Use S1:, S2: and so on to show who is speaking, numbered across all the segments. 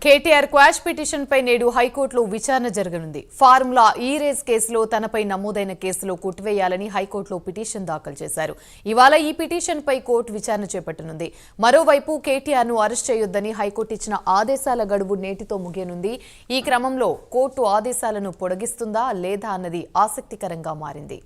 S1: KTR quash petition పై నేడు హైకోర్టులో విచారణ జరగనుంది. ఫార్ములా ఈ రేస్ కేసులో తనపై నమోదైన కేసులో కొట్టివేయాలని హైకోర్టులో పిటిషన్ దాఖలు చేశారు. ఇవాళ ఈ పిటిషన్ పై కోర్టు విచారణ చేపట్టనుంది. మరోవైపు కేటీఆర్ ను అరెస్ట్ చేయొద్దని హైకోర్టు ఇచ్చిన ఆదేశాల గడువు నేటితో ముగియనుంది. ఈ క్రమంలో కోర్టు ఆదేశాలను పొడిగిస్తుందా లేదా అన్నది ఆసక్తికరంగా మారింది.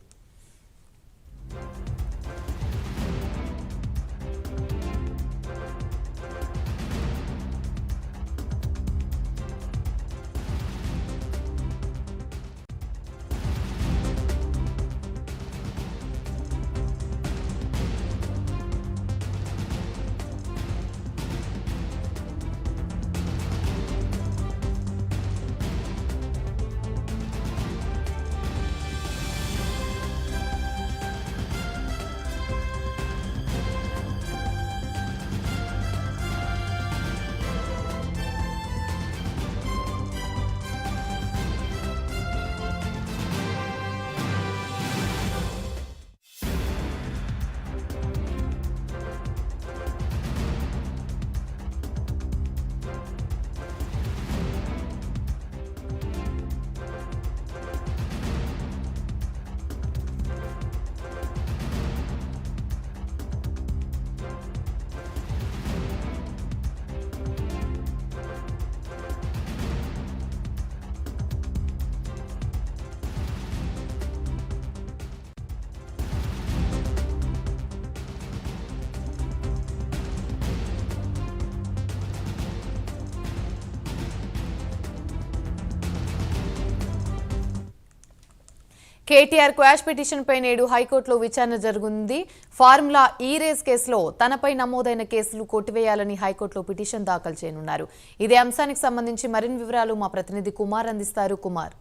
S1: కేటీఆర్ క్వాష్ పిటిషన్ పై నేడు హైకోర్టులో విచారణ జరగనుంది. ఫార్ములా ఈ రేస్ కేసులో తనపై నమోదైన కేసులు కొట్టివేయాలని హైకోర్టులో పిటిషన్ దాఖలు చేయనున్నారు. ఇదే అంశానికి సంబంధించి మరిన్ని వివరాలు మా ప్రతినిధి కుమార్ అందిస్తారు. Kumar.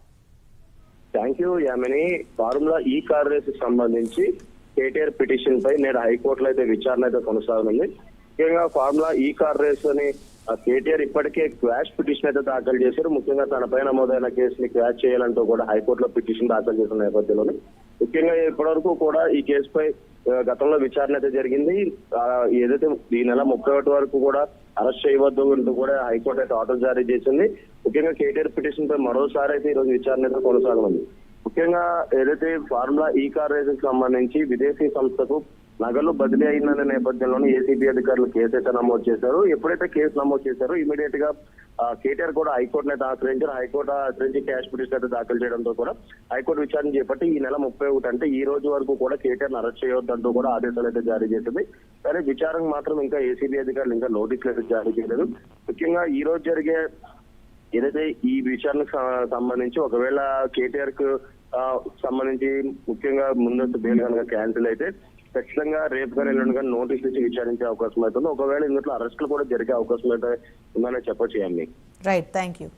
S2: Thank you Yamini. Formula ఈ కార్ రేస్ సంబంధించి కేటీఆర్ పిటిషన్ పై నేడు హైకోర్టులో అయితే విచారణ అయితే కొనసాగనుంది. ముఖ్యంగా ఫార్ములా ఈ కార్ రేస్ అని కేటీఆర్ ఇప్పటికే క్వాష్ పిటిషన్ అయితే దాఖలు చేశారు. ముఖ్యంగా తనపై నమోదైన కేసుని క్వాష్ చేయాలంటూ కూడా హైకోర్టులో పిటిషన్ దాఖలు చేసిన నేపథ్యంలోనే ముఖ్యంగా ఇప్పటివరకు కూడా ఈ కేసుపై గతంలో విచారణ అయితే జరిగింది. ఏదైతే ఈ నెల 31 వరకు కూడా అరెస్ట్ చేయవద్దు అంటూ కూడా హైకోర్టు అయితే ఆర్డర్ జారీ చేసింది. ముఖ్యంగా కేటీఆర్ పిటిషన్ పై మరోసారి అయితే ఈ రోజు విచారణ అయితే కొనసాగనుంది. ముఖ్యంగా ఏదైతే ఫార్ములా ఈ కార్ రేస్ కి సంబంధించి విదేశీ సంస్థకు నగలు బదిలీ అయిన నేపథ్యంలోనే ఏసీబీ అధికారులు కేసు అయితే నమోదు చేశారు. ఎప్పుడైతే కేసు నమోదు చేశారో ఇమీడియట్ గా కేటీఆర్ కూడా హైకోర్టును అయితే ఆశ్రయించారు. హైకోర్టు ఆశ్రయించి క్యాష్ పిటిషన్ అయితే దాఖలు చేయడంతో కూడా హైకోర్టు విచారణ చేపట్టి ఈ నెల 31 అంటే ఈ రోజు వరకు కూడా కేటీఆర్ అరెస్ట్ చేయొద్దంటూ కూడా ఆదేశాలు అయితే జారీ చేసింది. కానీ విచారణకు మాత్రం ఇంకా ఏసీబీ అధికారులు ఇంకా నోటీసులు అయితే జారీ చేయలేదు. ముఖ్యంగా ఈ రోజు జరిగే ఏదైతే ఈ విచారణకు సంబంధించి ఒకవేళ కేటీఆర్ కు సంబంధించి ముఖ్యంగా ముందస్తు బెయిల్ కనుక క్యాన్సిల్ అయితే ఖచ్చితంగా రేపు కానీ ఎల్లుండి కానీ నోటీసులు ఇచ్చి విచారించే అవకాశం అవుతుంది. ఒకవేళ ఇందులో అరెస్టులు కూడా జరిగే అవకాశం అయితే ఉందనే చెప్పొచ్చు.
S1: Right, thank you.